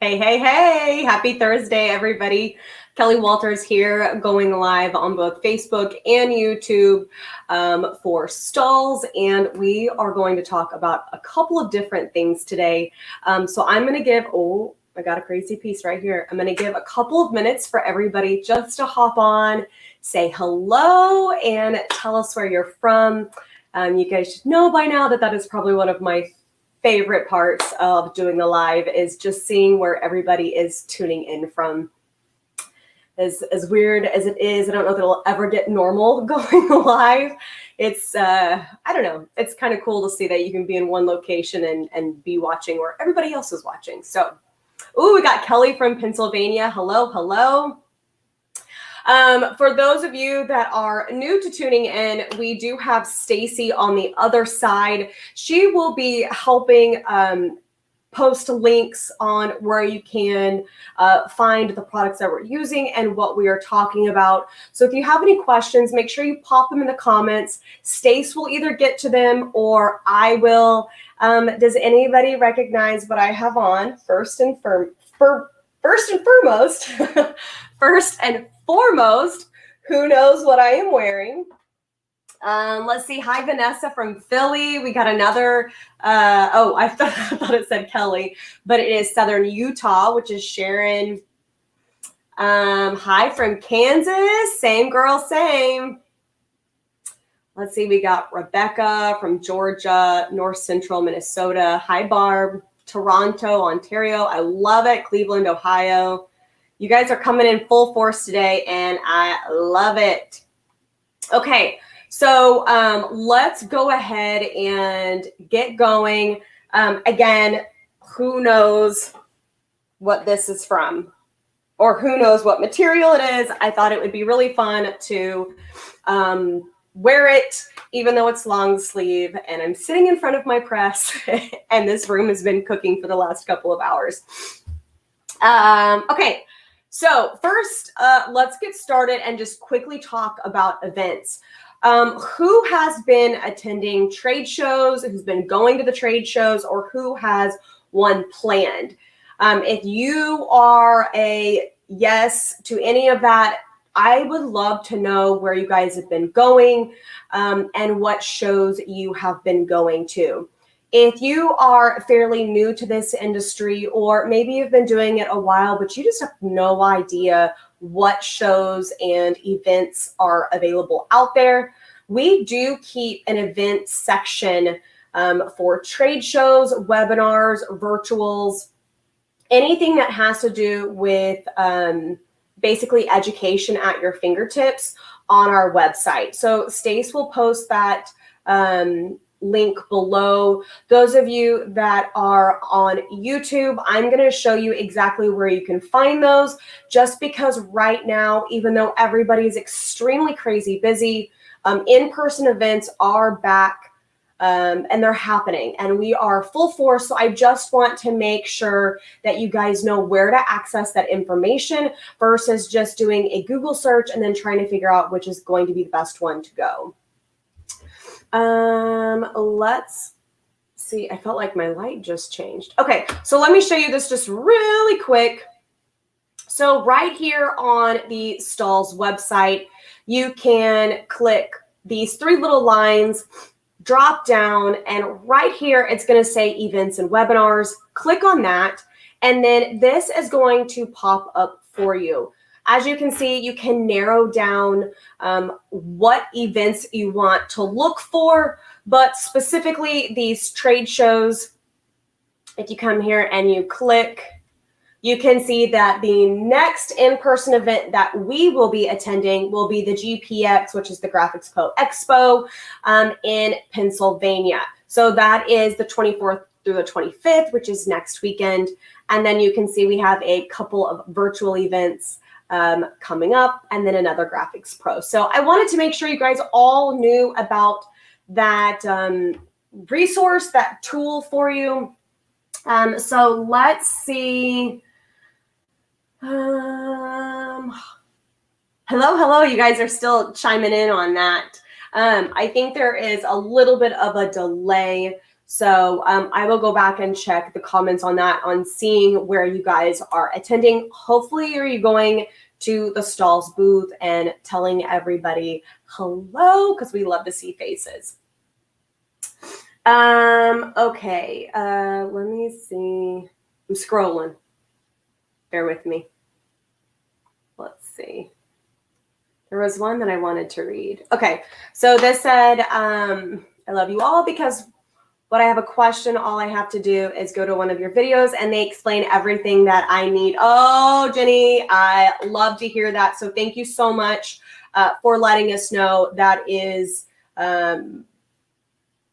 Hey, hey, hey. Happy Thursday, everybody. Kelly Walters here, going live on both Facebook and YouTube for Stahls. And we are going to talk about a couple of different things today. So I'm going to give, I got a crazy piece right here. I'm going to give a couple of minutes for everybody just to hop on, say hello, and tell us where you're from. You guys should know by now that that is probably one of my favorite parts of doing the live, is just seeing where everybody is tuning in from. As weird as it is, I don't know that it'll ever get normal going live. It's, I don't know, it's kind of cool to see that you can be in one location and be watching where everybody else is watching. So, we got Kelly from Pennsylvania. Hello, hello. For those of you that are new to tuning in, we do have Stacy on the other side. She will be helping post links on where you can find the products that we're using and what we are talking about. So if you have any questions, make sure you pop them in the comments. Stace will either get to them or I will. Does anybody recognize what I have on? First and foremost, who knows what I am wearing? Let's see. Hi, Vanessa from Philly. We got another. I thought it said Kelly, but it is Southern Utah, which is Sharon. Hi from Kansas. Same girl, same. Let's see. We got Rebecca from Georgia, North Central Minnesota. Hi, Barb. Toronto, Ontario. I love it. Cleveland, Ohio. You guys are coming in full force today, and I love it. Okay, so let's go ahead and get going. Again, who knows what this is from, or who knows what material it is? I thought it would be really fun to wear it, even though it's long sleeve, and I'm sitting in front of my press, and this room has been cooking for the last couple of hours. Okay. So first, let's get started and just quickly talk about events. Who has been attending trade shows, who's been going to the trade shows, or who has one planned? If you are a yes to any of that, I would love to know where you guys have been going and what shows you have been going to. If you are fairly new to this industry, or maybe you've been doing it a while, but you just have no idea what shows and events are available out there, we do keep an event section for trade shows, webinars, virtuals, anything that has to do with basically education at your fingertips on our website. So Stace will post that link below. Those of you that are on YouTube, I'm going to show you exactly where you can find those, just because right now, even though everybody's extremely crazy busy, in-person events are back and they're happening and we are full force. So I just want to make sure that you guys know where to access that information versus just doing a Google search and then trying to figure out which is going to be the best one to go. Let's see. I felt like my light just changed. Okay, so let me show you this just really quick. So right here on the Stahls website, you can click these three little lines, drop down, and right here it's going to say events and webinars. Click on that, and then this is going to pop up for you. As you can see, you can narrow down what events you want to look for, but specifically these trade shows, if you come here and you click, you can see that the next in-person event that we will be attending will be the GPX, which is the Graphics Expo in Pennsylvania. So that is the 24th through the 25th, which is next weekend. And then you can see we have a couple of virtual events coming up, and then another Graphics Pro. So I wanted to make sure you guys all knew about that resource, that tool for you. So let's see. Hello, you guys are still chiming in on that. I think there is a little bit of a delay. So I will go back and check the comments on that, on seeing where you guys are attending. Hopefully, are you going to the Stahls booth and telling everybody hello, because we love to see faces. Okay, let me see. I'm scrolling. Bear with me. Let's see. There was one that I wanted to read. Okay, so this said, I love you all because when I have a question, all I have to do is go to one of your videos and they explain everything that I need. Oh, Jenny, I love to hear that. So thank you so much for letting us know. That is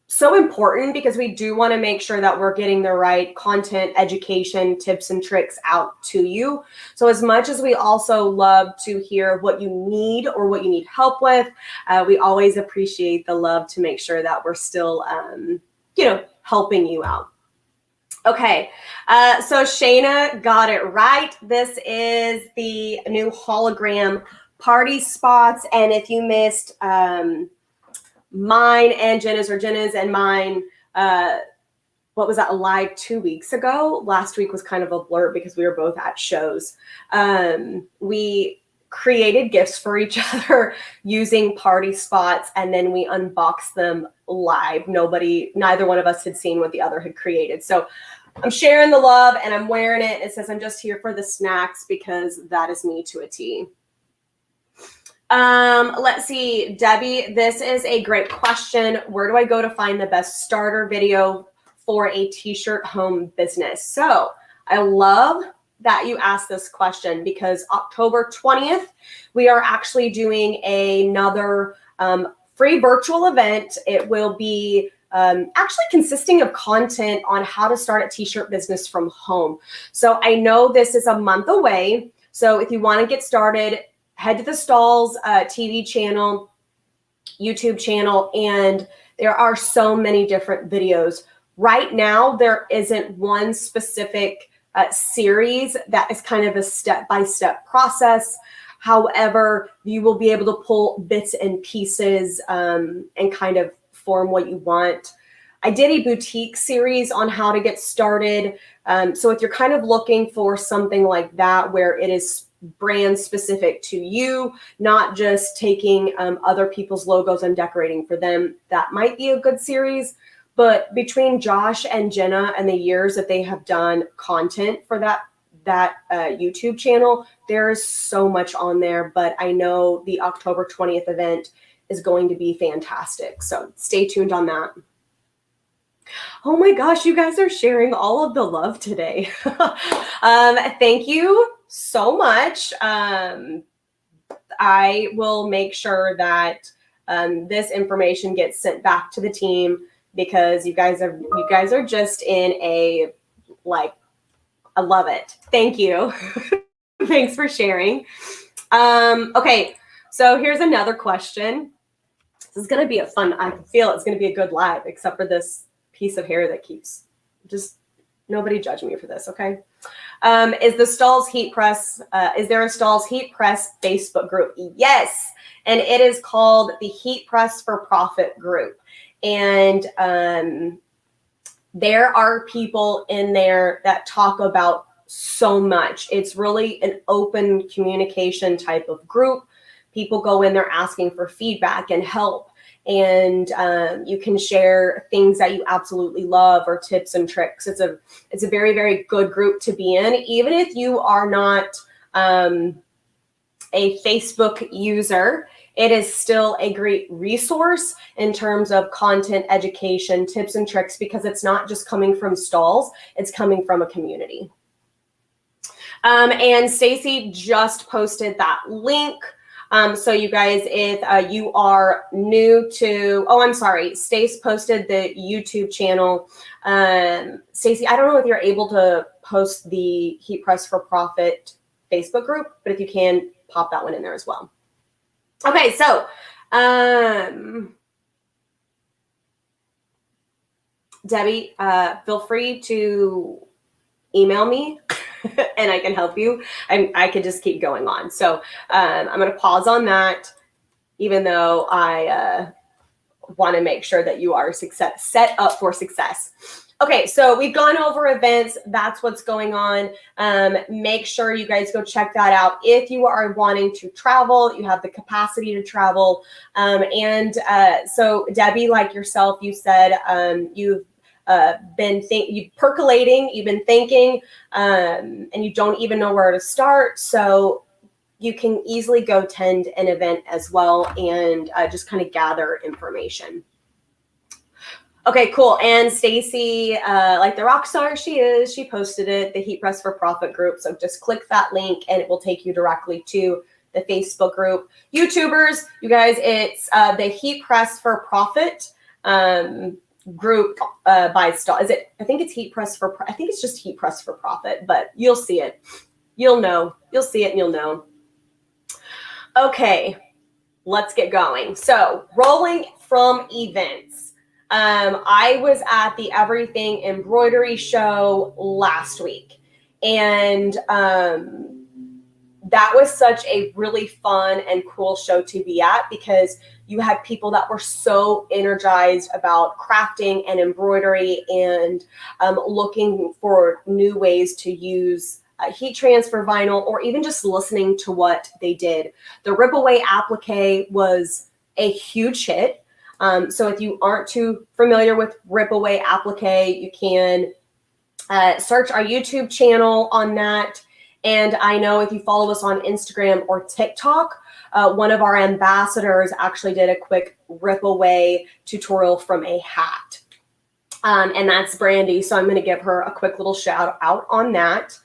so important, because we do want to make sure that we're getting the right content, education, tips, and tricks out to you. So as much as we also love to hear what you need or what you need help with, we always appreciate the love to make sure that we're still, helping you out. Okay, so Shayna got it right. This is the new hologram party spots. And if you missed mine and Jenna's, or Jenna's and mine, what was that, live 2 weeks ago? Last week was kind of a blur because we were both at shows. We created gifts for each other using party spots, and then we unboxed them live. Neither one of us had seen what the other had created. So I'm sharing the love and I'm wearing it. It says, I'm just here for the snacks, because that is me to a T. Let's see, Debbie, this is a great question. Where do I go to find the best starter video for a t-shirt home business? So I love that you asked this question, because October 20th, we are actually doing another free virtual event. It will be actually consisting of content on how to start a t-shirt business from home. So I know this is a month away. So if you want to get started, head to the Stahls TV channel, YouTube channel, and there are so many different videos. Right now, there isn't one specific series that is kind of a step-by-step process. However, you will be able to pull bits and pieces and kind of form what you want. I did a boutique series on how to get started. So if you're kind of looking for something like that, where it is brand specific to you, not just taking other people's logos and decorating for them, that might be a good series. But between Josh and Jenna and the years that they have done content for that YouTube channel, there is so much on there. But I know the October 20th event is going to be fantastic. So stay tuned on that. Oh my gosh, you guys are sharing all of the love today. Thank you so much. I will make sure that this information gets sent back to the team, because you guys are just in a, like, I love it. Thank you. Thanks for sharing. Okay, so here's another question. This is going to be a fun, I feel it's going to be a good live, except for this piece of hair that keeps, just nobody judge me for this, okay? Is the Stahls heat press, is there a Stahls heat press Facebook group? Yes, and it is called the Heat Press for Profit group. And there are people in there that talk about so much. It's really an open communication type of group. People go in there asking for feedback and help. And you can share things that you absolutely love, or tips and tricks. It's a very, very good group to be in. Even if you are not a Facebook user, it is still a great resource in terms of content, education, tips and tricks, because it's not just coming from Stahls, it's coming from a community. And Stacy just posted that link. So you guys, if you are new to, oh, I'm sorry, Stace posted the YouTube channel. Stacy, I don't know if you're able to post the Heat Press for Profit Facebook group, but if you can, pop that one in there as well. Okay, so Debbie, feel free to email me and I can help you. I could just keep going on. So I'm going to pause on that, even though I want to make sure that you are set up for success. Okay, so we've gone over events. That's what's going on. Make sure you guys go check that out. If you are wanting to travel, you have the capacity to travel. So Debbie, like yourself, you said you've been percolating, you've been thinking, and you don't even know where to start. So you can easily go attend an event as well and just kind of gather information. Okay, cool. And Stacy, like the rock star she is, she posted it, the Heat Press for Profit group. So just click that link and it will take you directly to the Facebook group. YouTubers, you guys, it's the Heat Press for Profit group by Stahls. I think it's Heat Press for, I think it's just Heat Press for Profit, but you'll see it. You'll know. You'll see it and you'll know. Okay, let's get going. So rolling from events. I was at the Everything Embroidery Show last week, and that was such a really fun and cool show to be at because you had people that were so energized about crafting and embroidery and looking for new ways to use heat transfer vinyl, or even just listening to what they did. The Rip Away applique was a huge hit. So if you aren't too familiar with Rip Away applique, you can search our YouTube channel on that. And I know if you follow us on Instagram or TikTok, one of our ambassadors actually did a quick Rip Away tutorial from a hat. And that's Brandy. So I'm going to give her a quick little shout out on that.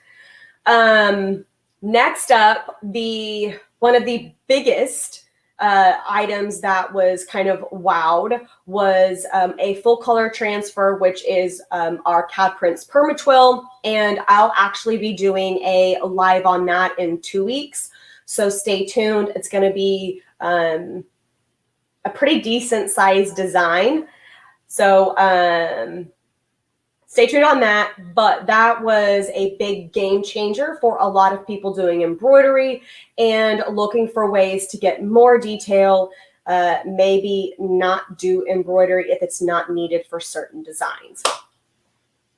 Next up, one of the biggest items that was kind of wowed was a full color transfer, which is our CAD Prints Permatwill. And I'll actually be doing a live on that in 2 weeks. So stay tuned. It's going to be a pretty decent sized design. So stay tuned on that. But that was a big game changer for a lot of people doing embroidery and looking for ways to get more detail, maybe not do embroidery if it's not needed for certain designs.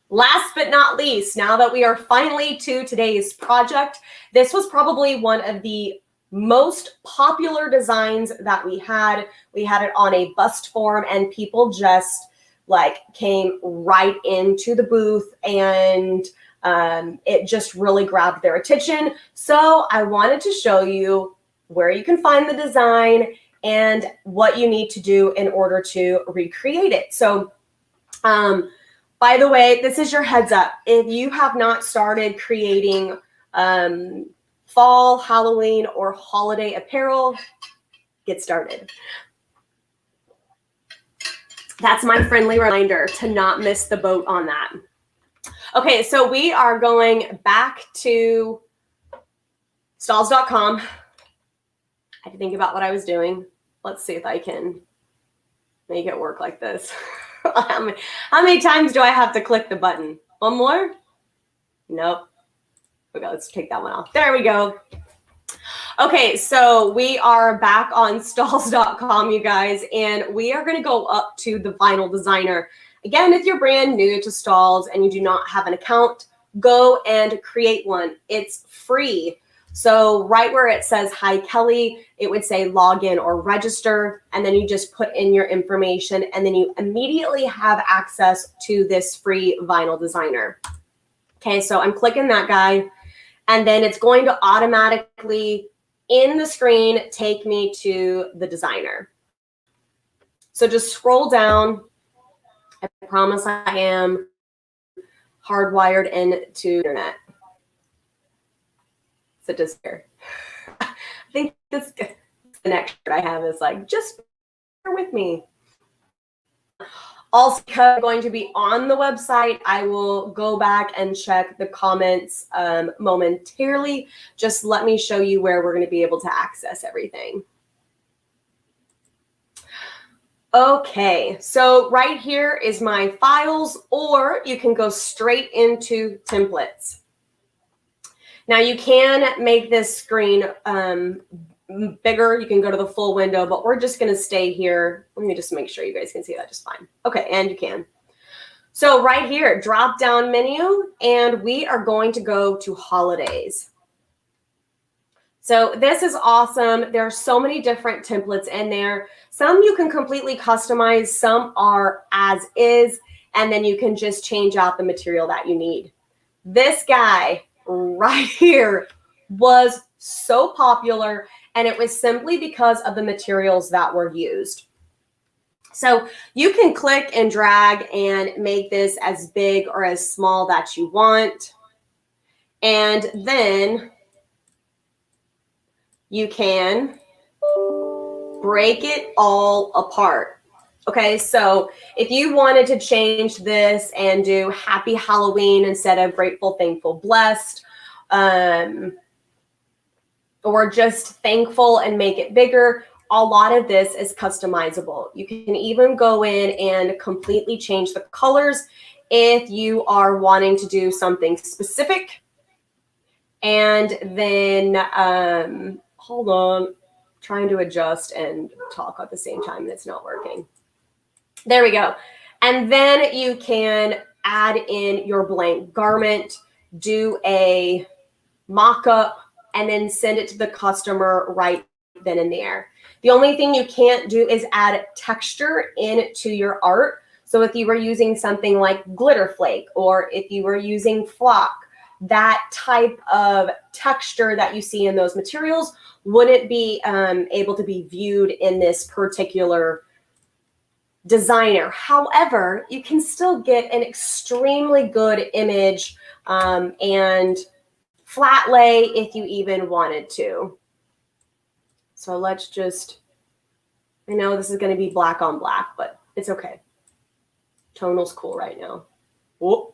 Last but not least, now that we are finally to today's project, this was probably one of the most popular designs that we had. We had it on a bust form and people just like came right into the booth and it just really grabbed their attention. So I wanted to show you where you can find the design and what you need to do in order to recreate it. So by the way, this is your heads up. If you have not started creating fall, Halloween, or holiday apparel, get started. That's my friendly reminder to not miss the boat on that. Okay, so we are going back to Stahls.com. I had to think about what I was doing. Let's see if I can make it work like this. How many times do I have to click the button? One more? Nope. Okay, let's take that one off. There we go. Okay, so we are back on Stahls.com, you guys, and we are going to go up to the Vinyl Designer. Again, if you're brand new to Stahls and you do not have an account, go and create one. It's free. So right where it says, "Hi, Kelly," it would say login or register, and then you just put in your information, and then you immediately have access to this free Vinyl Designer. Okay, so I'm clicking that guy, and then it's going to automatically, in the screen, take me to the designer. So just scroll down. I promise I am hardwired into the internet. So just here. I think this the next word I have is like, just bear with me. Also, because I'm going to be on the website, I will go back and check the comments momentarily. Just let me show you where we're going to be able to access everything. Okay, so right here is my files, or you can go straight into templates. Now you can make this screen bigger, you can go to the full window, but we're just going to stay here. Let me just make sure you guys can see that just fine. Okay, and you can. So right here, drop down menu, and we are going to go to holidays. So this is awesome. There are so many different templates in there. Some you can completely customize, some are as is, and then you can just change out the material that you need. This guy right here was so popular, and it was simply because of the materials that were used. So you can click and drag and make this as big or as small that you want. And then you can break it all apart. Okay, so if you wanted to change this and do Happy Halloween instead of Grateful, Thankful, Blessed, or just Thankful and make it bigger, a lot of this is customizable. You can even go in and completely change the colors if you are wanting to do something specific. And then, hold on, trying to adjust and talk at the same time and it's not working. There we go. And then you can add in your blank garment, do a mock-up, and then send it to the customer right then and there. The only thing you can't do is add texture into your art. So if you were using something like glitter flake, or if you were using flock, that type of texture that you see in those materials wouldn't be able to be viewed in this particular designer. However, you can still get an extremely good image and flat lay if you even wanted to. So let's just, I know this is going to be black on black, but it's okay. Tonal's cool right now. Whoop.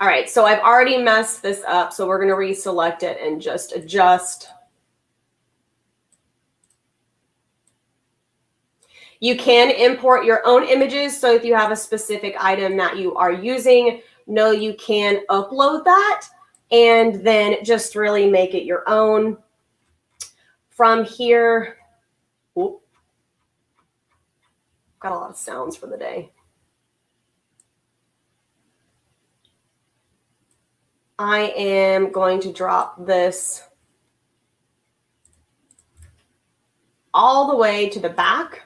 All right, so I've already messed this up, so we're going to reselect it and just adjust. You can import your own images, so if you have a specific item that you are using, no, you can upload that and then just really make it your own. From here, whoop, got a lot of sounds for the day. I am going to drop this all the way to the back.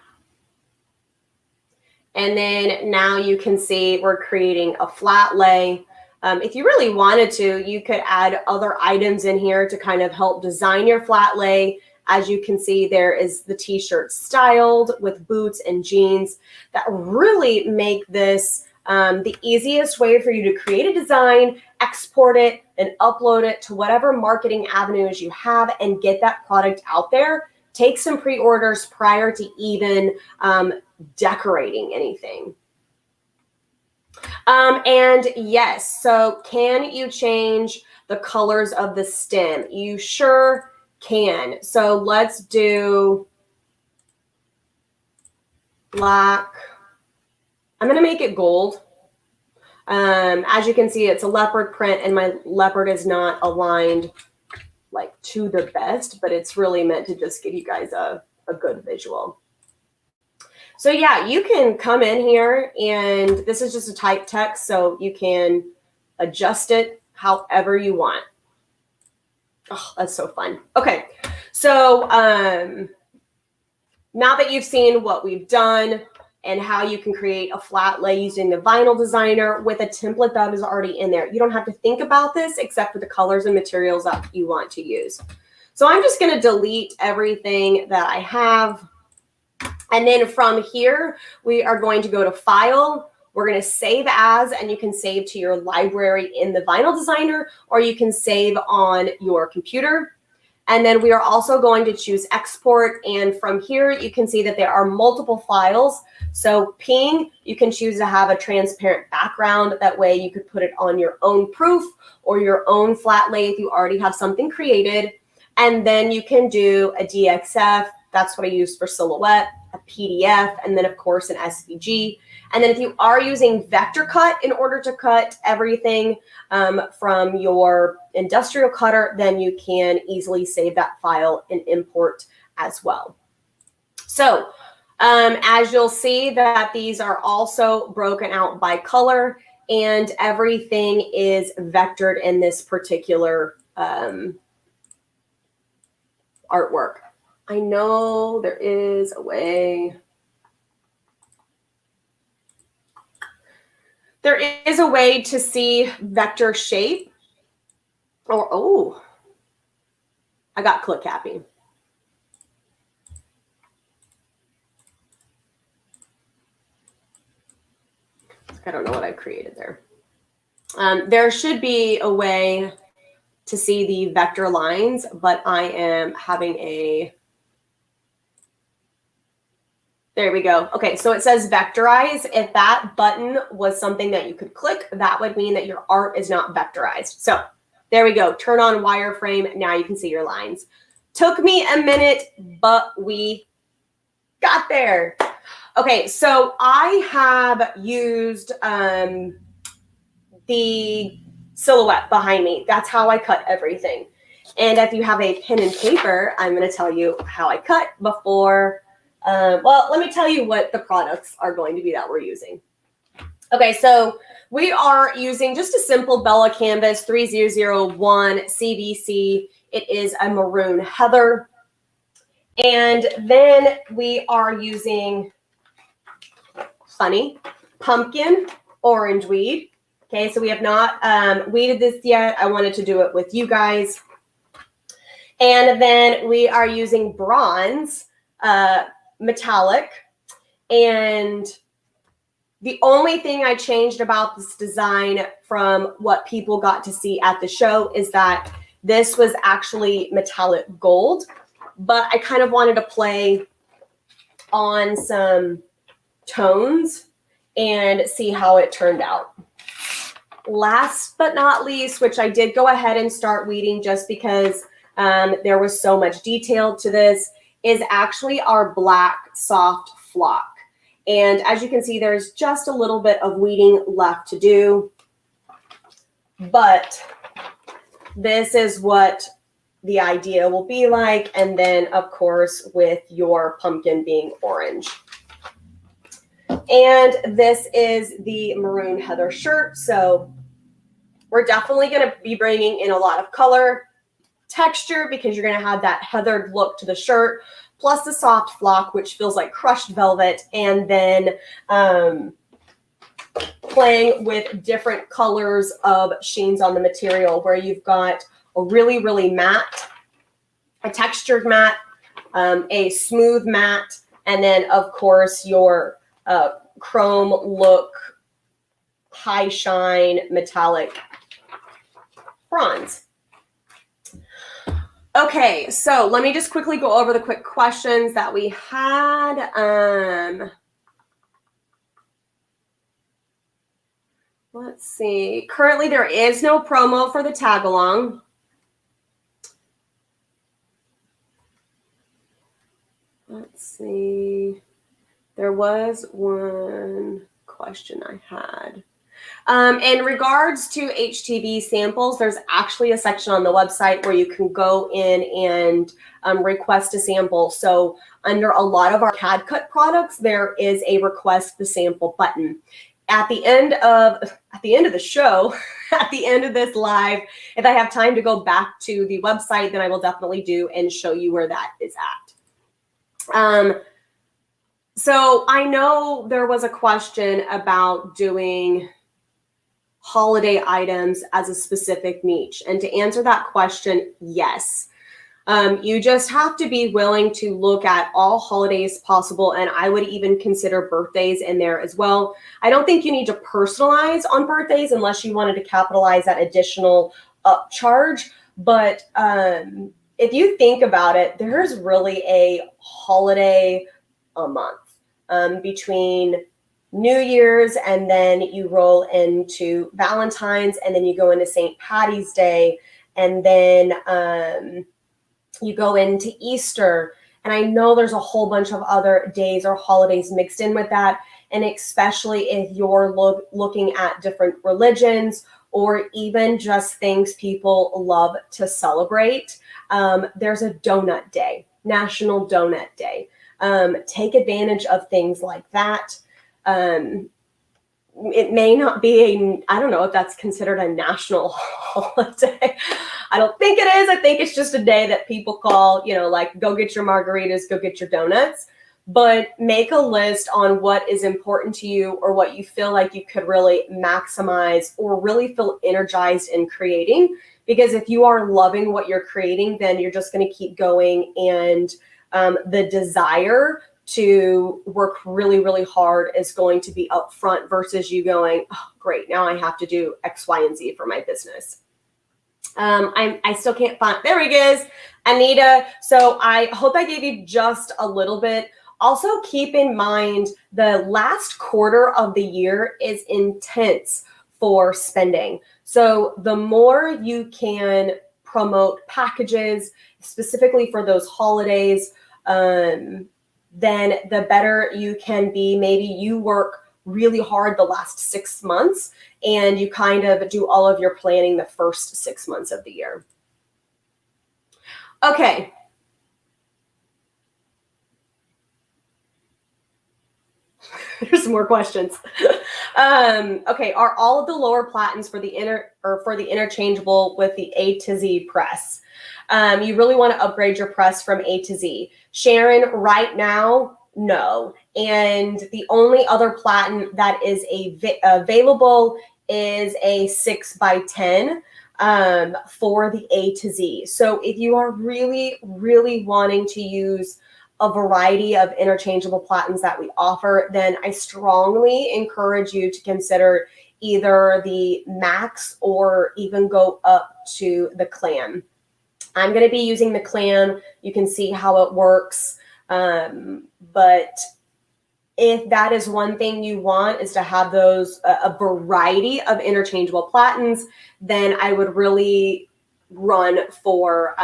And then now you can see we're creating a flat lay. If you really wanted to, you could add other items in here to kind of help design your flat lay. As you can see, there is the t-shirt styled with boots and jeans that really make this the easiest way for you to create a design, export it, and upload it to whatever marketing avenues you have and get that product out there. Take some pre-orders prior to even decorating anything. And yes, so can you change the colors of the stem? You sure can. So let's do black. I'm going to make it gold. As you can see, it's a leopard print, and my leopard is not aligned like to the best, but it's really meant to just give you guys a good visual. So yeah, you can come in here, and this is just a type text, so you can adjust it however you want. Oh, that's so fun. Okay, so now that you've seen what we've done and how you can create a flat lay using the vinyl designer with a template that is already in there, you don't have to think about this except for the colors and materials that you want to use. So I'm just going to delete everything that I have. And then from here, we are going to go to File. We're going to save as, and you can save to your library in the vinyl designer, or you can save on your computer. And then we are also going to choose Export. And from here, you can see that there are multiple files. So Ping, you can choose to have a transparent background. That way you could put it on your own proof or your own flat lay if you already have something created. And then you can do a DXF. That's what I use for Silhouette, a PDF, and then of course an SVG. And then if you are using vector cut in order to cut everything from your industrial cutter, then you can easily save that file and import as well. So as you'll see that these are also broken out by color, and everything is vectored in this particular artwork. I know there is a way. There is a way to see vector shape. Or, oh, I got click happy. I don't know what I created there. There should be a way to see the vector lines, but I am having a, there we go. Okay, so it says vectorize. If that button was something that you could click, that would mean that your art is not vectorized. So there we go. Turn on wireframe. Now you can see your lines. Took me a minute, but we got there. Okay, so I have used the silhouette behind me. That's how I cut everything. And if you have a pen and paper, I'm going to tell you how I cut before. Well, let me tell you what the products are going to be that we're using. Okay, so we are using just a simple Bella Canvas 3001 CVC. It is a maroon heather. And then we are using funny pumpkin orange weed. Okay, so we have not weeded this yet. I wanted to do it with you guys. And then we are using bronze metallic. And the only thing I changed about this design from what people got to see at the show is that this was actually metallic gold. But I kind of wanted to play on some tones and see how it turned out. Last but not least, which I did go ahead and start weeding just because there was so much detail to this, is actually our black soft flock. And as you can see, there's just a little bit of weeding left to do. But this is what the idea will be like. And then, of course, with your pumpkin being orange. And this is the maroon heather shirt. So we're definitely going to be bringing in a lot of color, texture, because you're going to have that heathered look to the shirt, plus the soft flock, which feels like crushed velvet. And then playing with different colors of sheens on the material, where you've got a really, really matte, a textured matte, a smooth matte, and then, of course, your chrome look, high shine, metallic bronze. Okay, so let me just quickly go over the quick questions that we had. Let's see. Currently, there is no promo for the tag along. Let's see. There was one question I had. In regards to HTV samples, there's actually a section on the website where you can go in and request a sample. So under a lot of our CAD-CUT products, there is a request the sample button. At the end of the show, at the end of this live, if I have time to go back to the website, then I will definitely do and show you where that is at. So I know there was a question about doing holiday items as a specific niche. And to answer that question, yes. You just have to be willing to look at all holidays possible. And I would even consider birthdays in there as well. I don't think you need to personalize on birthdays unless you wanted to capitalize that additional upcharge. But if you think about it, there's really a holiday a month between New Year's, and then you roll into Valentine's, and then you go into St. Patty's Day, and then you go into Easter. And I know there's a whole bunch of other days or holidays mixed in with that. and especially if you're looking at different religions or even just things people love to celebrate. There's a donut day, National Donut Day. Take advantage of things like that. It may not be I don't know if that's considered a national holiday. I don't think it is. I think it's just a day that people call, like go get your margaritas, go get your donuts. But make a list on what is important to you or what you feel like you could really maximize or really feel energized in creating. Because if you are loving what you're creating, then you're just going to keep going. And the desire to work really, really hard is going to be up front versus you going, oh, great, now I have to do X, Y, and Z for my business. I still can't find, there he is, Anita. So I hope I gave you just a little bit. Also keep in mind the last quarter of the year is intense for spending. So the more you can promote packages, specifically for those holidays, then the better you can be. Maybe you work really hard the last 6 months and you kind of do all of your planning the first 6 months of the year. Okay. Here's some more questions. Okay, are all of the lower platens for the interchangeable with the A to Z press? You really want to upgrade your press from A to Z. Sharon, right now, no. And the only other platen that is available is a 6x10 for the A to Z. So if you are really, really wanting to use a variety of interchangeable platens that we offer, then I strongly encourage you to consider either the Max or even go up to the Clam. I'm going to be using the Clam. You can see how it works. But if that is one thing you want, is to have those, a variety of interchangeable platens, then I would really run for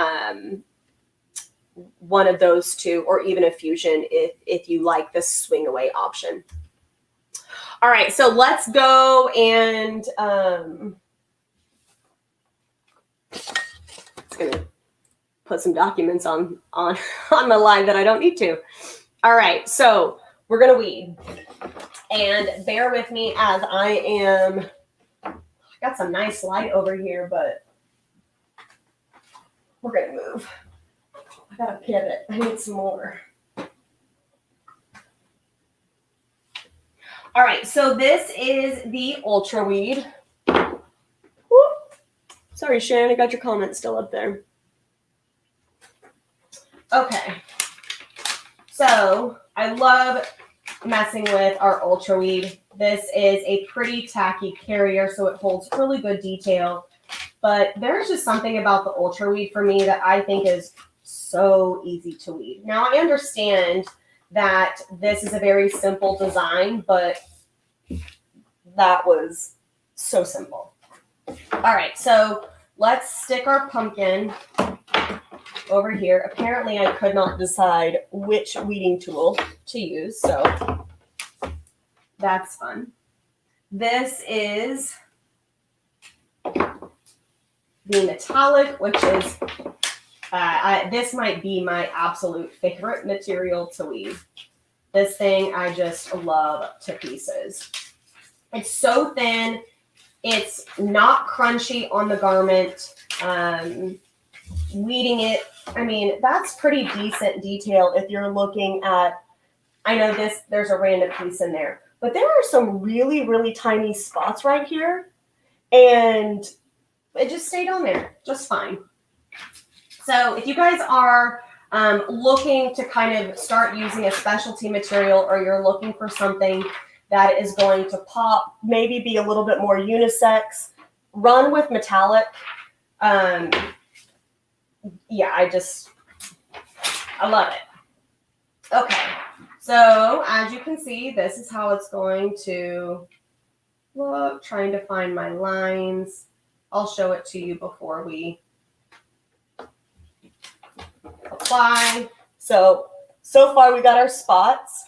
one of those two, or even a Fusion if you like the swing away option. All right, so let's go and it's gonna put some documents on my line that I don't need to. All right, so we're gonna weed, and bear with me as I got some nice light over here, but we're gonna move. I gotta pivot. I need some more. All right, so this is the Ultra Weed. Whoop. Sorry, Sharon, I got your comment still up there. Okay, so I love messing with our Ultra Weed. This is a pretty tacky carrier, so it holds really good detail. But there's just something about the Ultra Weed for me that I think is so easy to weed. Now, I understand that this is a very simple design, but that was so simple. All right, so let's stick our pumpkin over here. Apparently, I could not decide which weeding tool to use, so that's fun. This is the metallic, which is this might be my absolute favorite material to weed. This thing I just love to pieces. It's so thin. It's not crunchy on the garment. Weeding it, I mean, that's pretty decent detail if you're looking at, I know there's a random piece in there, but there are some really, really tiny spots right here, and it just stayed on there just fine. So if you guys are looking to kind of start using a specialty material, or you're looking for something that is going to pop, maybe be a little bit more unisex, run with metallic. Yeah, I love it. Okay, so as you can see, this is how it's going to look. Trying to find my lines. I'll show it to you before we apply. So far we got our spots.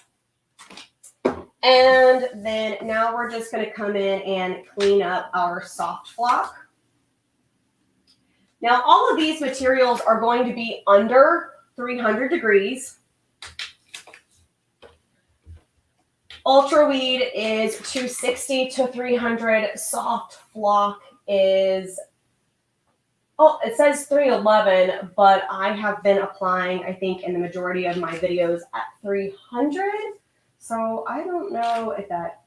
And then now we're just going to come in and clean up our soft flock. Now, all of these materials are going to be under 300 degrees. Ultra weed is 260 to 300. Soft flock is, oh, it says 311, but I have been applying, I think, in the majority of my videos at 300. So I don't know if that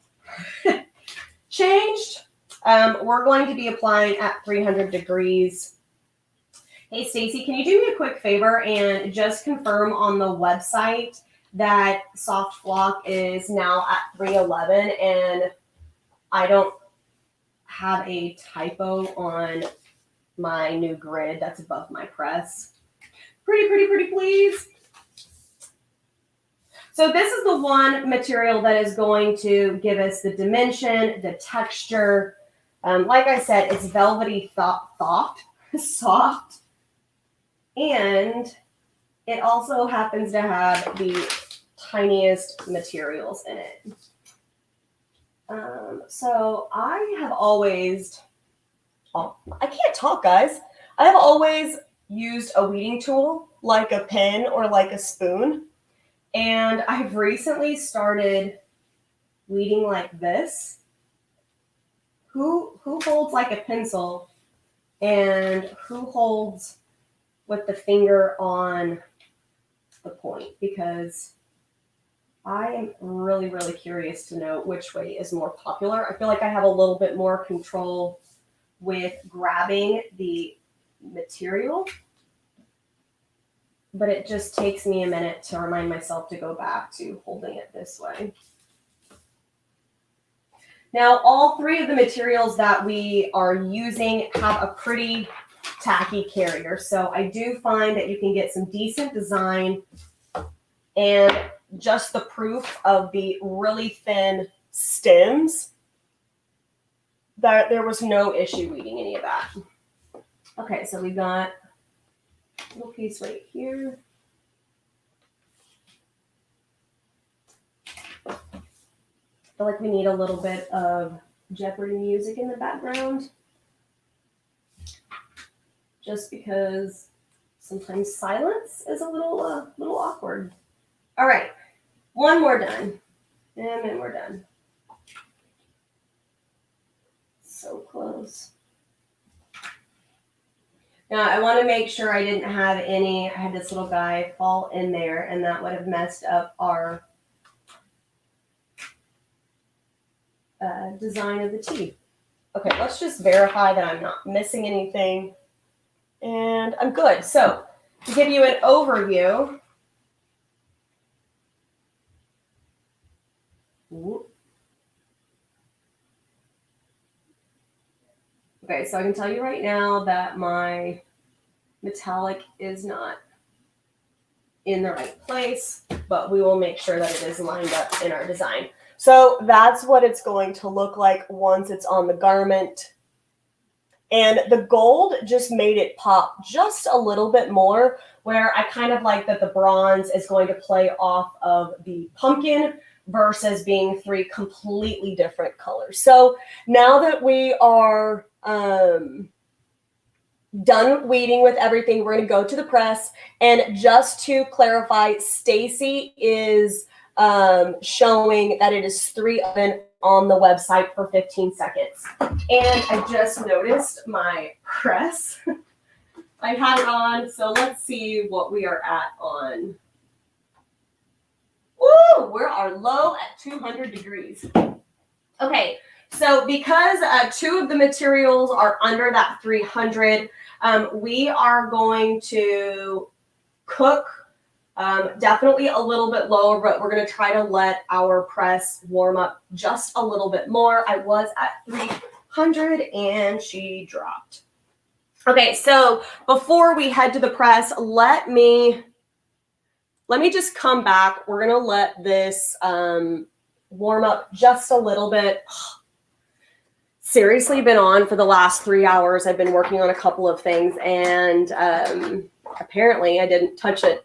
changed. We're going to be applying at 300 degrees. Hey, Stacy, can you do me a quick favor and just confirm on the website that soft flock is now at 311 and I don't have a typo on my new grid that's above my press? Pretty, please. So this is the one material that is going to give us the dimension, the texture. Like I said, it's velvety soft, and it also happens to have the tiniest materials in it. So I have always, I can't talk, guys. I have always used a weeding tool like a pen or like a spoon. And I've recently started weeding like this. Who holds like a pencil and who holds with the finger on the point? Because I am really, curious to know which way is more popular. I feel like I have a little bit more control with grabbing the material, but it just takes me a minute to remind myself to go back to holding it this way. Now, all three of the materials that we are using have a pretty tacky carrier. So I do find that you can get some decent design and just the proof of the really thin stems that there was no issue weeding any of that. Okay, so we got a little piece right here. I feel like we need a little bit of Jeopardy music in the background, just because sometimes silence is a little awkward. All right, one more done, and then we're done. So close. Now, I want to make sure I didn't have any, I had this little guy fall in there, and that would have messed up our design of the tee. Okay, let's just verify that I'm not missing anything, and I'm good. So, to give you an overview, okay, so I can tell you right now that my metallic is not in the right place, but we will make sure that it is lined up in our design. So that's what it's going to look like once it's on the garment. And the gold just made it pop just a little bit more, where I kind of like that the bronze is going to play off of the pumpkin versus being three completely different colors. So now that we are done weeding with everything, we're going to go to the press. And just to clarify, Stacy is showing that it is 3 oven on the website for 15 seconds. And I just noticed my press. I had it on, so let's see what we are at on. Woo! We are low at 200 degrees. Okay, so because 2 of the materials are under that 300, we are going to cook definitely a little bit lower, but we're going to try to let our press warm up just a little bit more. I was at 300 and she dropped. Okay, so before we head to the press, let me just come back. We're going to let this warm up just a little bit. Seriously, been on for the last 3 hours. I've been working on a couple of things, and apparently I didn't touch it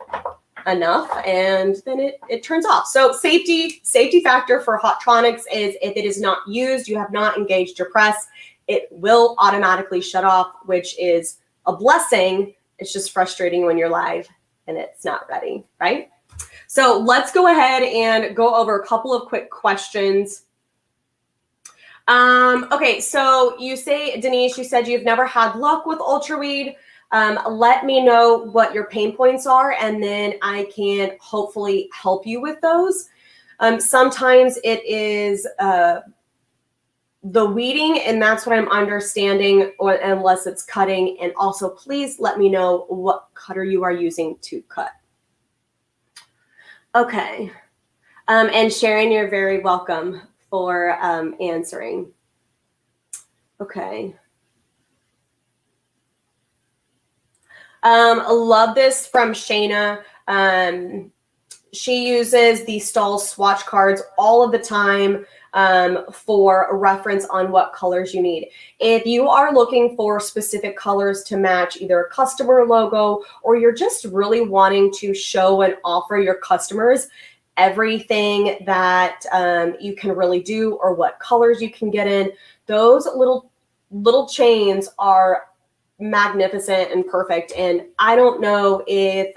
enough, and then it turns off. So safety factor for Hottronics is if it is not used, you have not engaged your press, it will automatically shut off, which is a blessing. It's just frustrating when you're live and it's not ready, right? So let's go ahead and go over a couple of quick questions. Okay, so you say, Denise, you said you've never had luck with Ultraweed. Let me know what your pain points are, and then I can hopefully help you with those. Sometimes it is the weeding, and that's what I'm understanding, or unless it's cutting. And also, please let me know what cutter you are using to cut. Okay. And Sharon, you're very welcome for answering. Okay. Love this from Shayna. She uses the Stahls swatch cards all of the time for a reference on what colors you need. If you are looking for specific colors to match either a customer logo, or you're just really wanting to show and offer your customers everything that you can really do, or what colors you can get in, those little chains are magnificent and perfect. And I don't know if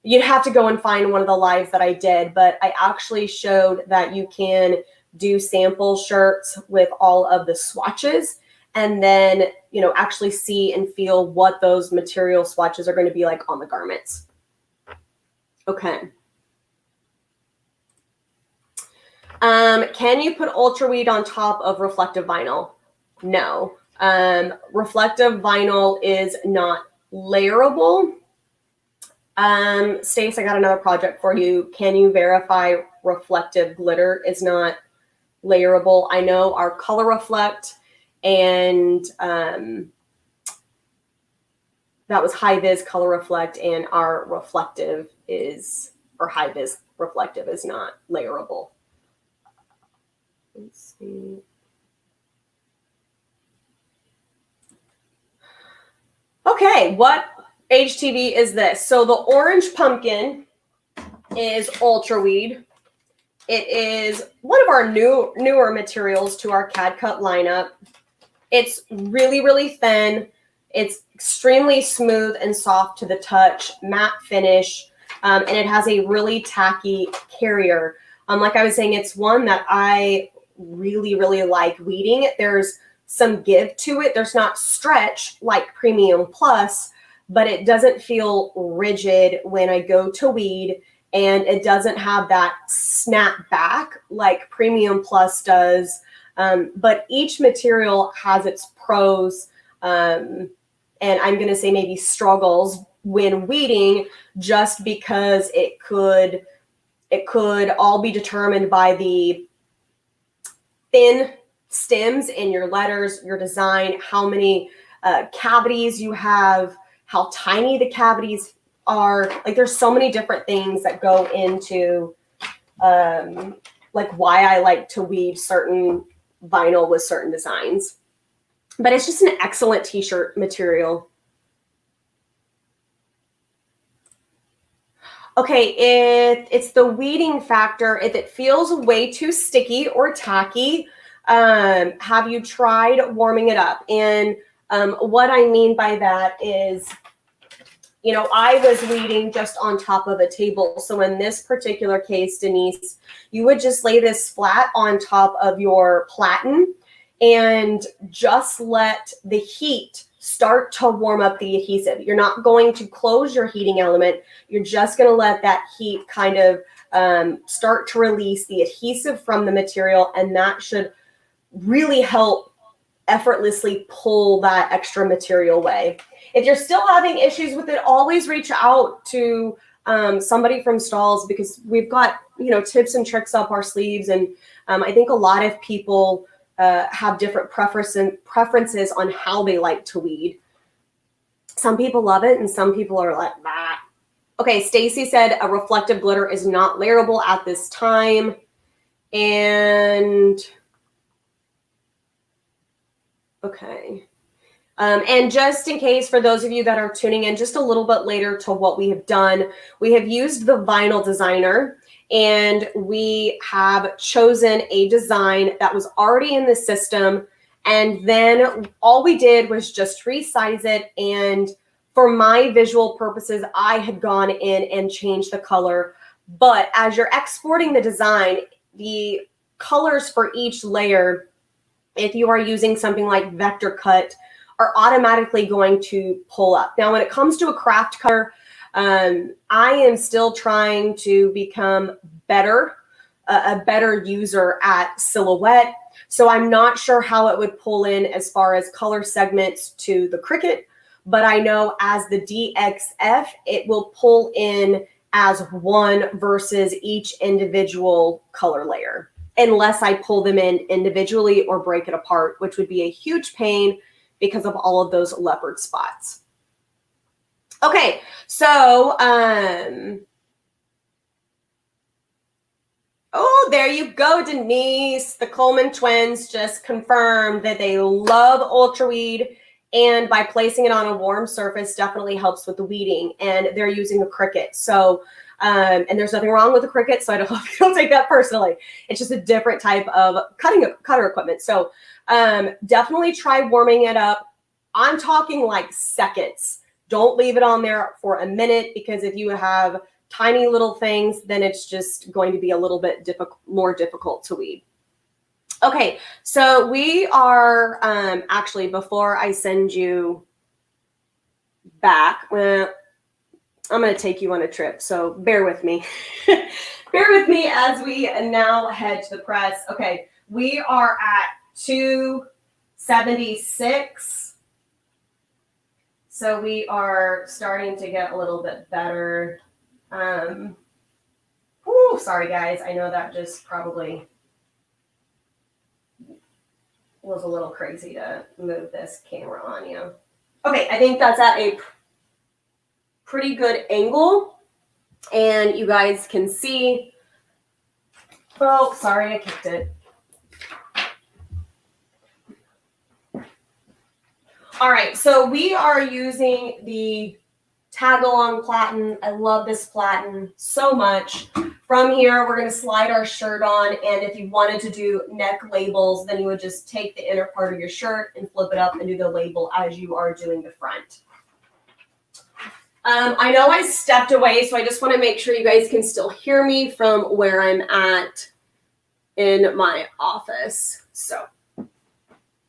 you'd have to go and find one of the lives that I did, but I actually showed that you can do sample shirts with all of the swatches, and then, you know, actually see and feel what those material swatches are going to be like on the garments. Okay. Can you put Ultraweed on top of reflective vinyl? No. Reflective vinyl is not layerable. Stace, I got another project for you. Can you verify reflective glitter is not layerable? I know our Color Reflect and that was High Vis Color Reflect, and our reflective is, or High Vis reflective is not layerable. Let's see. Okay, what HTV is this? So the orange pumpkin is Ultraweed. It is one of our newer materials to our Cad-Cut lineup. It's really, really thin. It's extremely smooth and soft to the touch, matte finish, and it has a really tacky carrier. Like I was saying, it's one that I really, really like weeding. There's some give to it. There's not stretch like Premium Plus, but it doesn't feel rigid when I go to weed, and it doesn't have that snap back like Premium Plus does. But each material has its pros, and I'm going to say maybe struggles when weeding, just because it could all be determined by the thin stems in your letters, your design, how many cavities you have, how tiny the cavities are. Like, there's so many different things that go into like why I like to weave certain vinyl with certain designs. But it's just an excellent t-shirt material. Okay, it's the weeding factor. If it feels way too sticky or tacky, have you tried warming it up? And what I mean by that is, you know, I was weeding just on top of a table. So in this particular case, Denise, you would just lay this flat on top of your platen and just let the heat start to warm up the adhesive. You're not going to close your heating element. You're just going to let that heat kind of start to release the adhesive from the material, and that should really help effortlessly pull that extra material away. If you're still having issues with it, always reach out to somebody from Stahls, because we've got, you know, tips and tricks up our sleeves. And I think a lot of people have different preferences on how they like to weed. Some people love it, and some people are like, bah. Okay, Stacy said a reflective glitter is not layerable at this time. And okay. And just in case, for those of you that are tuning in just a little bit later to what we have done, we have used the vinyl designer and we have chosen a design that was already in the system. And then all we did was just resize it. And for my visual purposes, I had gone in and changed the color. But as you're exporting the design, the colors for each layer, if you are using something like vector cut, are automatically going to pull up. Now, when it comes to a craft cutter, I am still trying to become better, a better user at silhouette. So I'm not sure how it would pull in as far as color segments to the Cricut, but I know as the DXF, it will pull in as one versus each individual color layer, unless I pull them in individually or break it apart, which would be a huge pain because of all of those leopard spots. Okay, so, oh, there you go, Denise. The Coleman twins just confirmed that they love Ultra Weed, and by placing it on a warm surface definitely helps with the weeding, and they're using a Cricut. So, and there's nothing wrong with the Cricut, so I don't hope you don't take that personally. It's just a different type of cutter equipment. So definitely try warming it up. I'm talking like seconds. Don't leave it on there for a minute, because if you have tiny little things, then it's just going to be a little bit more difficult to weed. Okay, so we are actually, before I send you back, I'm going to take you on a trip, so bear with me. Bear with me as we now head to the press. Okay, we are at 276. So we are starting to get a little bit better. Sorry, guys. I know that just probably was a little crazy to move this camera on you. Okay, I think that's at a pretty good angle, and you guys can see. Oh, sorry, I kicked it. All right, so we are using the tag-along platen. I love this platen so much. From here, we're going to slide our shirt on, and if you wanted to do neck labels, then you would just take the inner part of your shirt and flip it up and do the label as you are doing the front. I know I stepped away, so I just want to make sure you guys can still hear me from where I'm at in my office. So,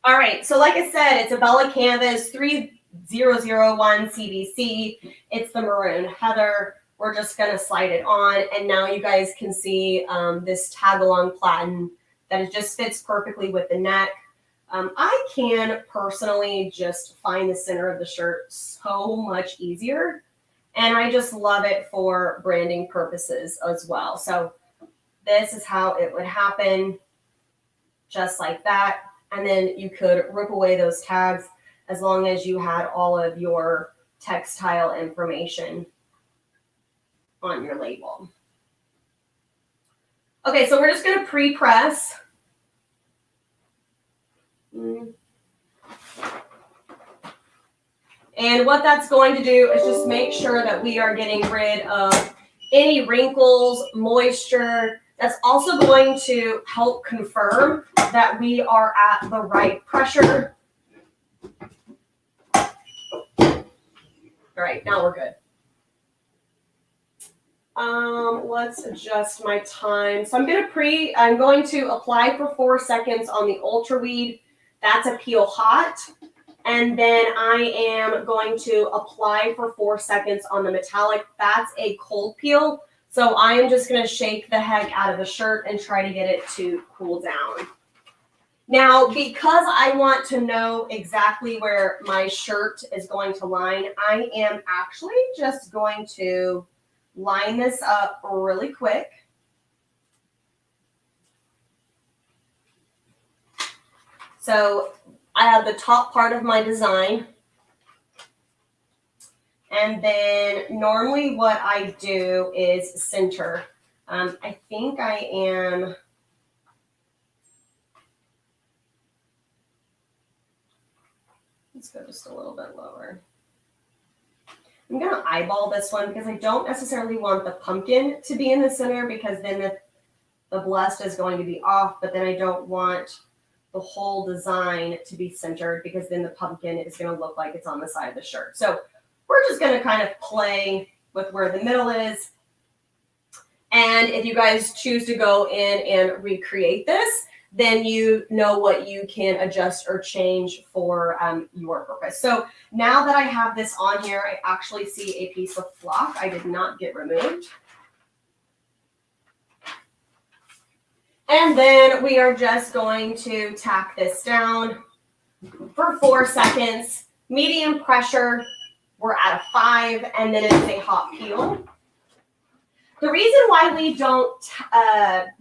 all right. So like I said, it's a Bella Canvas 3001 CVC. It's the maroon heather. We're just going to slide it on. And now you guys can see this tag-along platen that it just fits perfectly with the neck. I can personally just find the center of the shirt so much easier. And I just love it for branding purposes as well. So this is how it would happen, just like that. And then you could rip away those tags as long as you had all of your textile information on your label. Okay, so we're just going to pre-press. And what that's going to do is just make sure that we are getting rid of any wrinkles, moisture. That's also going to help confirm that we are at the right pressure. All right, now we're good. Let's adjust my time. So I'm going to apply for 4 seconds on the Ultra Weed. That's a peel hot. And then I am going to apply for 4 seconds on the metallic. That's a cold peel. So I am just going to shake the heck out of the shirt and try to get it to cool down. Now, because I want to know exactly where my shirt is going to line, I am actually just going to line this up really quick. So I have the top part of my design. And then normally what I do is center. I think I am... Let's go just a little bit lower. I'm going to eyeball this one because I don't necessarily want the pumpkin to be in the center, because then the blessed is going to be off, but then I don't want the whole design to be centered, because then the pumpkin is going to look like it's on the side of the shirt. So we're just going to kind of play with where the middle is. And if you guys choose to go in and recreate this, then you know what you can adjust or change for your purpose. So now that I have this on here, I actually see a piece of flock I did not get removed. And then we are just going to tack this down for 4 seconds, medium pressure. We're at a 5, and then it's a hot peel. The reason why we don't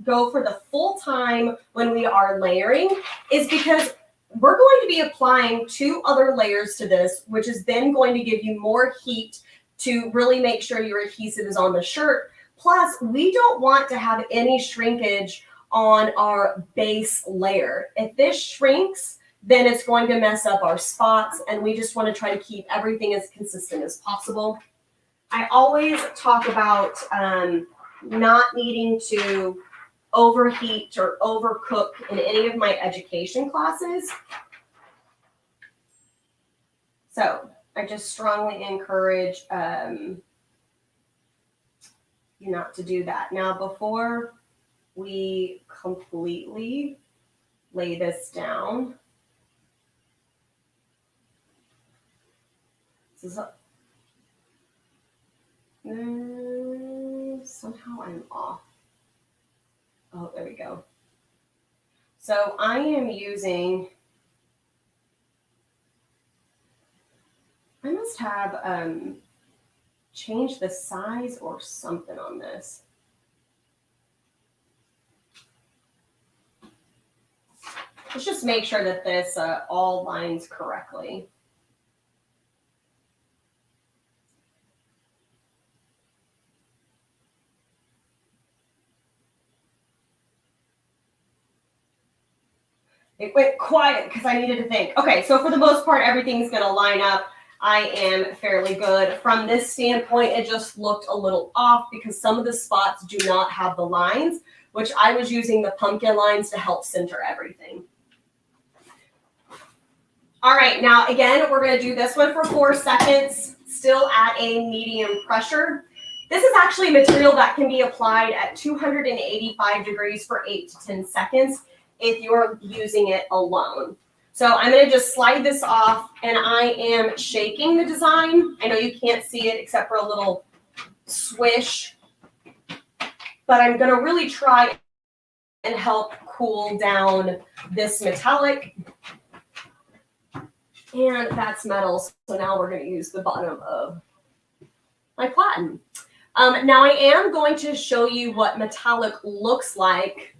go for the full time when we are layering is because we're going to be applying 2 other layers to this, which is then going to give you more heat to really make sure your adhesive is on the shirt. Plus, we don't want to have any shrinkage on our base layer. If this shrinks, then it's going to mess up our spots, and we just want to try to keep everything as consistent as possible. I always talk about not needing to overheat or overcook in any of my education classes. So I just strongly encourage you not to do that. Now, before we completely lay this down, this is somehow I'm off. Oh, there we go. So I am using, I must have changed the size or something on this. Let's just make sure that this all lines correctly. It went quiet because I needed to think. Okay, so for the most part, everything's going to line up. I am fairly good. From this standpoint, it just looked a little off because some of the spots do not have the lines, which I was using the pumpkin lines to help center everything. All right, now again, we're going to do this one for 4 seconds, still at a medium pressure. This is actually a material that can be applied at 285 degrees for 8 to 10 seconds. If you're using it alone. So I'm going to just slide this off, and I am shaking the design. I know you can't see it except for a little swish, but I'm going to really try and help cool down this metallic. And that's metal, so now we're going to use the bottom of my platen. Now I am going to show you what metallic looks like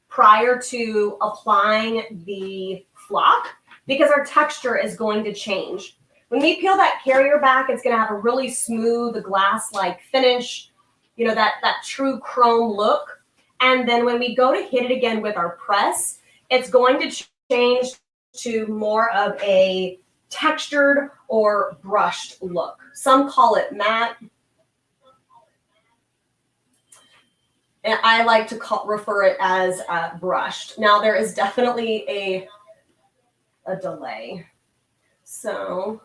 prior to applying the flock, because our texture is going to change. When we peel that carrier back, it's going to have a really smooth glass-like finish, you know, that true chrome look. And then when we go to hit it again with our press, it's going to change to more of a textured or brushed look. Some call it matte. And I like to refer it as brushed. Now, there is definitely a delay. So,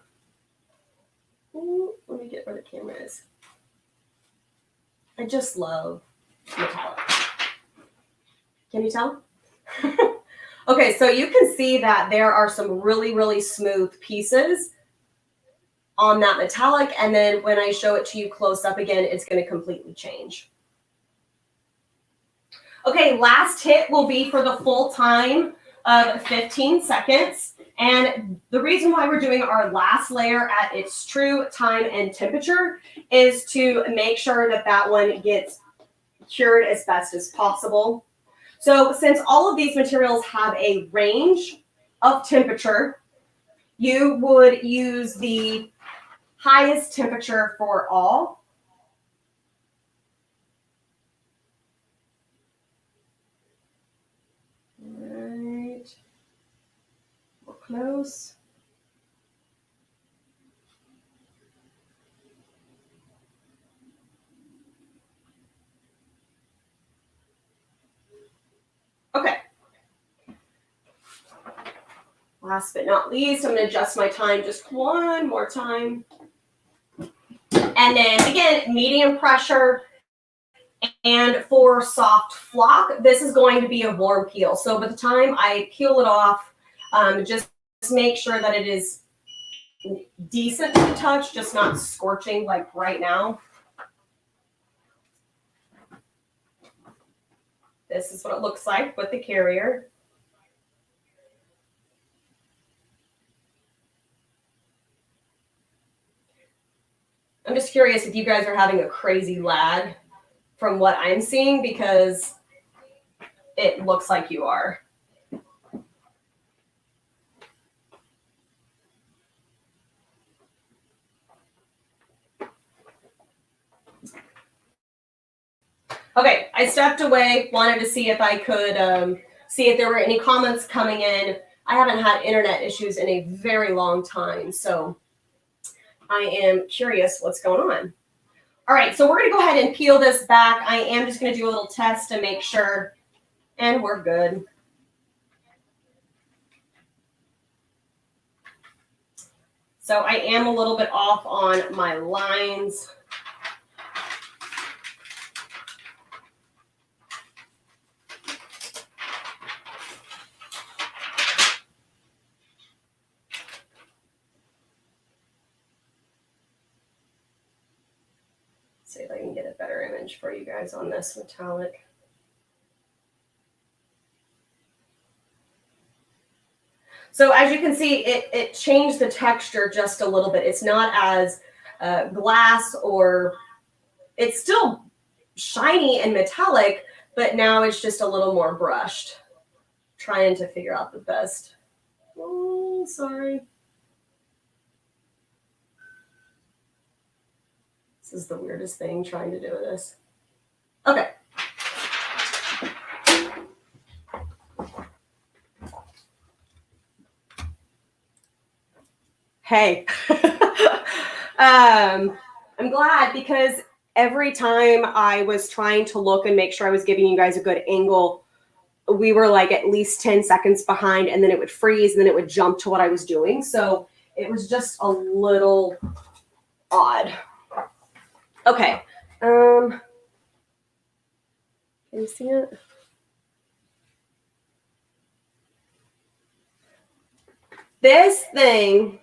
let me get where the camera is. I just love metallic. Can you tell? Okay, so you can see that there are some really, really smooth pieces on that metallic. And then when I show it to you close up again, it's going to completely change. Okay, last hit will be for the full time of 15 seconds. And the reason why we're doing our last layer at its true time and temperature is to make sure that that one gets cured as best as possible. So since all of these materials have a range of temperature, you would use the highest temperature for all. Close. Last but not least, I'm going to adjust my time just one more time. And then again, medium pressure. And for soft flock, this is going to be a warm peel. So by the time I peel it off, just make sure that it is decent to the touch, just not scorching like right now. This is what it looks like with the carrier. I'm just curious if you guys are having a crazy lag from what I'm seeing, because it looks like you are. Okay, I stepped away, wanted to see if I could see if there were any comments coming in. I haven't had internet issues in a very long time, so I am curious what's going on. All right, so we're going to go ahead and peel this back. I am just going to do a little test to make sure, and we're good. So I am a little bit off on my lines. See if I can get a better image for you guys on this metallic. So as you can see, it changed the texture just a little bit. It's not as glass, or it's still shiny and metallic, but now it's just a little more brushed. Trying to figure out the best. Oh, sorry. This is the weirdest thing trying to do with this. Okay. Hey. I'm glad, because every time I was trying to look and make sure I was giving you guys a good angle, we were like at least 10 seconds behind, and then it would freeze, and then it would jump to what I was doing. So it was just a little odd. Okay. Can you see it? This thing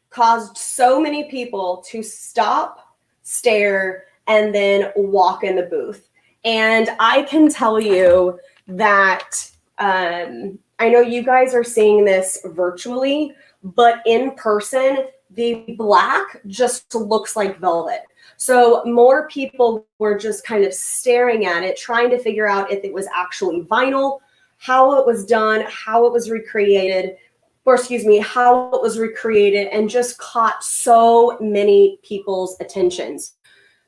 caused so many people to stop, stare, and then walk in the booth. And I can tell you that I know you guys are seeing this virtually, but in person, the black just looks like velvet. So more people were just kind of staring at it, trying to figure out if it was actually vinyl, how it was done, how it was recreated, or excuse me, how it was recreated, and just caught so many people's attentions.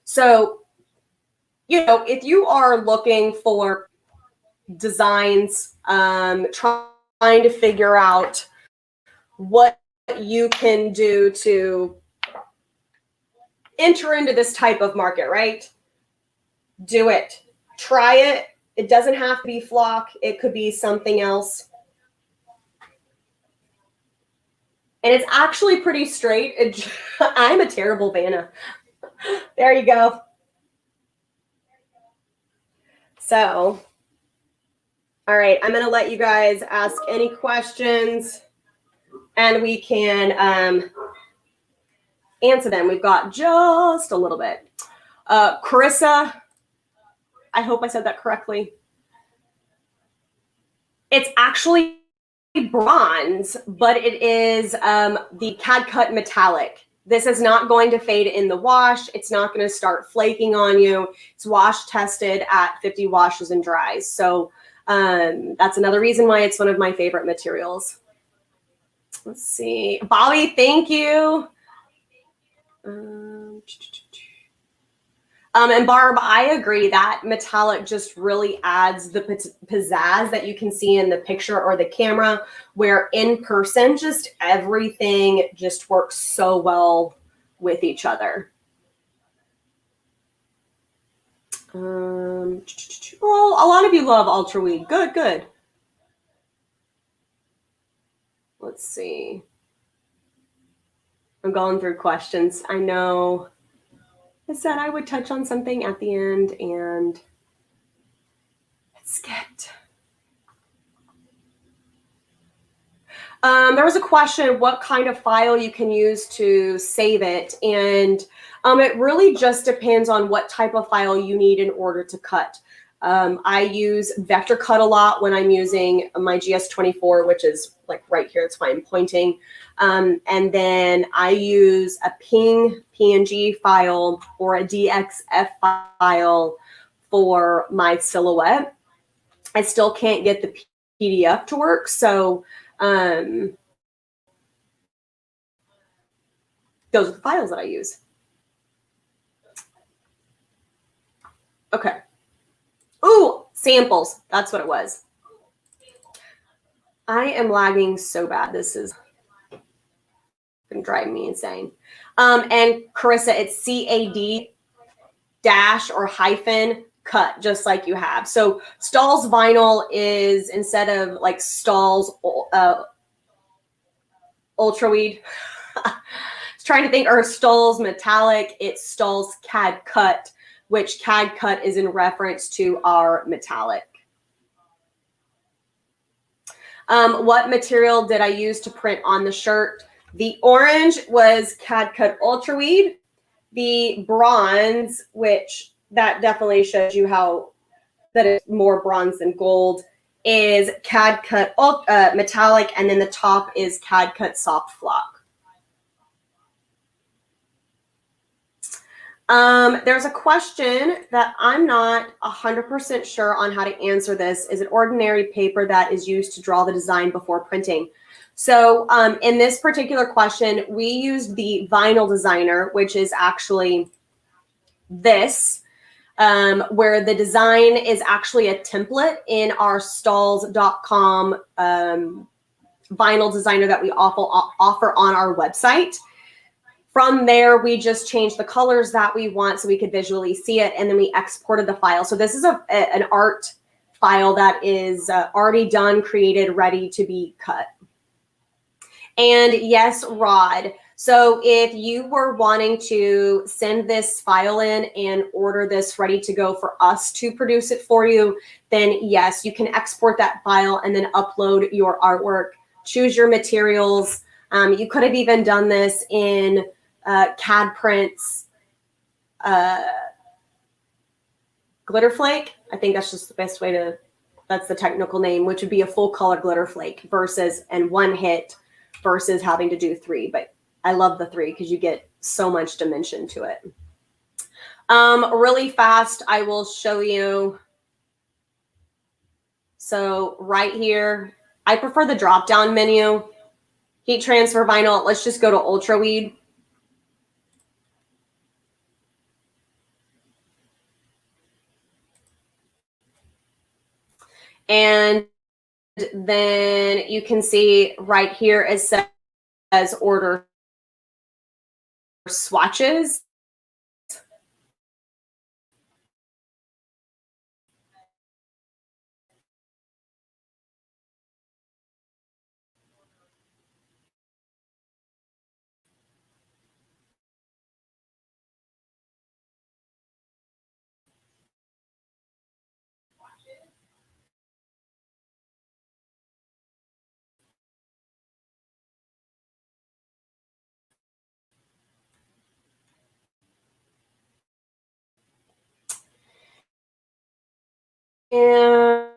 So, you know, if you are looking for designs, trying to figure out what you can do to enter into this type of market, right? Do it. Try it. It doesn't have to be flock. It could be something else. And it's actually pretty straight. I'm a terrible Vanna. There you go. So, all right, I'm going to let you guys ask any questions, and we can answer them. We've got just a little bit. Carissa, I hope I said that correctly. It's actually bronze, but it is the Cad-Cut Metallic. This is not going to fade in the wash. It's not going to start flaking on you. It's wash tested at 50 washes and dries. So that's another reason why it's one of my favorite materials. Let's see. Bobby, thank you. And Barb, I agree that metallic just really adds the pizzazz that you can see in the picture or the camera, where in person, just everything just works so well with each other. Well, a lot of you love Ultra Weed. Good, good. Let's let's see. I'm going through questions. I know I said I would touch on something at the end, and it skipped. There was a question what kind of file you can use to save it, and it really just depends on what type of file you need in order to cut. I use vector cut a lot when I'm using my GS24, which is like right here. That's why I'm pointing. And then I use a PNG file or a DXF file for my silhouette. I still can't get the PDF to work, so those are the files that I use. Okay. Ooh, samples. That's what it was. I am lagging so bad. This is been driving me insane. And Carissa, it's CAD dash or hyphen cut, just like you have. So Stahls vinyl is, instead of like Stahls ultraweed, trying to think, or Stahls metallic, it's Stahls Cad-Cut, which Cad-Cut is in reference to our metallic. What material did I use to print on the shirt? The orange was Cad-Cut Ultraweed. The bronze, which that definitely shows you how that it's more bronze than gold, is Cad-Cut Metallic, and then the top is Cad-Cut Soft Flock. There's a question that I'm not 100% sure on how to answer this. Is it ordinary paper that is used to draw the design before printing? So in this particular question, we used the Vinyl Designer, which is actually this, where the design is actually a template in our Stahls.com Vinyl Designer that we offer on our website. From there, we just changed the colors that we want so we could visually see it, and then we exported the file. So this is an art file that is already done, created, ready to be cut. And yes, Rod. So if you were wanting to send this file in and order this ready to go for us to produce it for you, then yes, you can export that file and then upload your artwork, choose your materials. You could have even done this in CAD prints, glitter flake. I think that's just the best way to, that's the technical name, which would be a full color glitter flake versus, and one hit versus having to do 3. But I love the 3 because you get so much dimension to it. Really fast, I will show you. So right here, I prefer the drop down menu, heat transfer vinyl. Let's just go to Ultraweed. And then you can see right here it says order swatches. And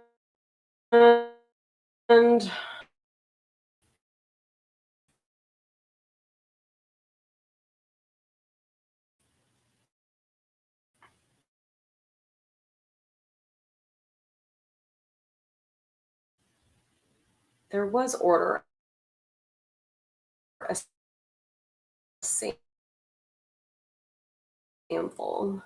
there was order a sample.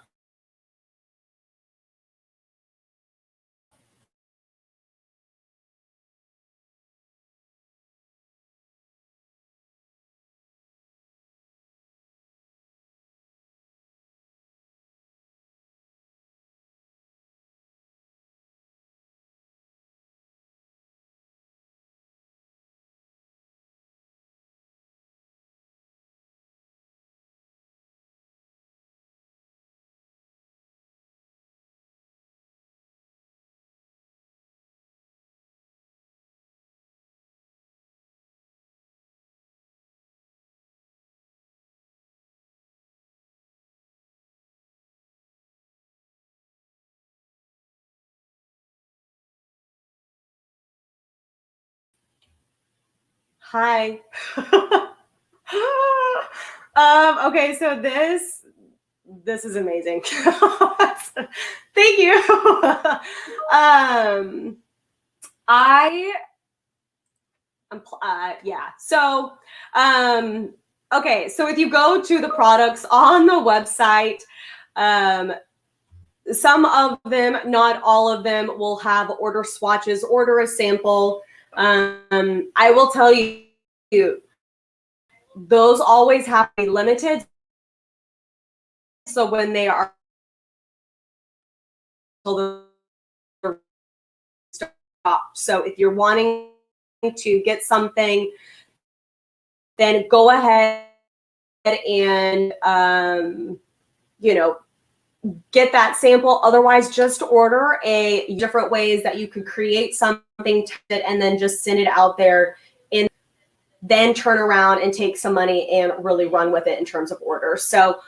Hi. Okay, so this is amazing. Thank you. Yeah. So, okay. So if you go to the products on the website, some of them, not all of them, will have order swatches, order a sample. I will tell you, those always have to be limited. So when they are stop. So if you're wanting to get something, then go ahead and get that sample. Otherwise, just order a different ways that you could create something and then just send it out there, and then turn around and take some money and really run with it in terms of orders. So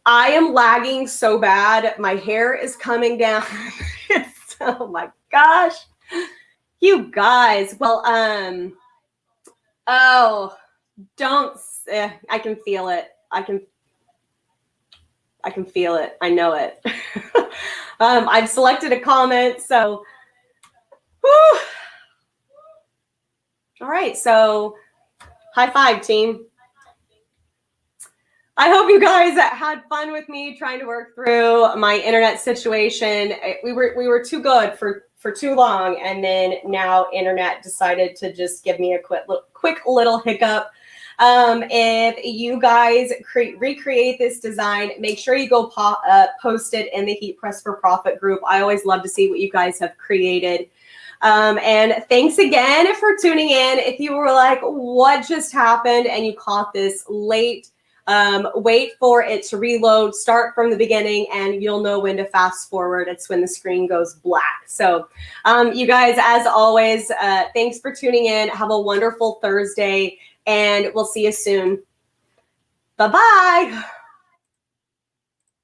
I am lagging so bad. My hair is coming down. Oh my gosh. You guys. Well, oh, don't, I can feel it. I can feel it. I know it. I've selected a comment, so, whew. All right, so high five, team. I hope you guys had fun with me trying to work through my internet situation. We were too good for too long, and then now internet decided to just give me a quick little hiccup. If you guys recreate this design, make sure you go post it in the Heat Press for Profit group. I always love to see what you guys have created. And thanks again for tuning in. If you were like, what just happened, and you caught this late, wait for it to reload, start from the beginning, and you'll know when to fast forward. It's when the screen goes black. So you guys, as always, thanks for tuning in. Have a wonderful Thursday, and we'll see you soon. Bye-bye.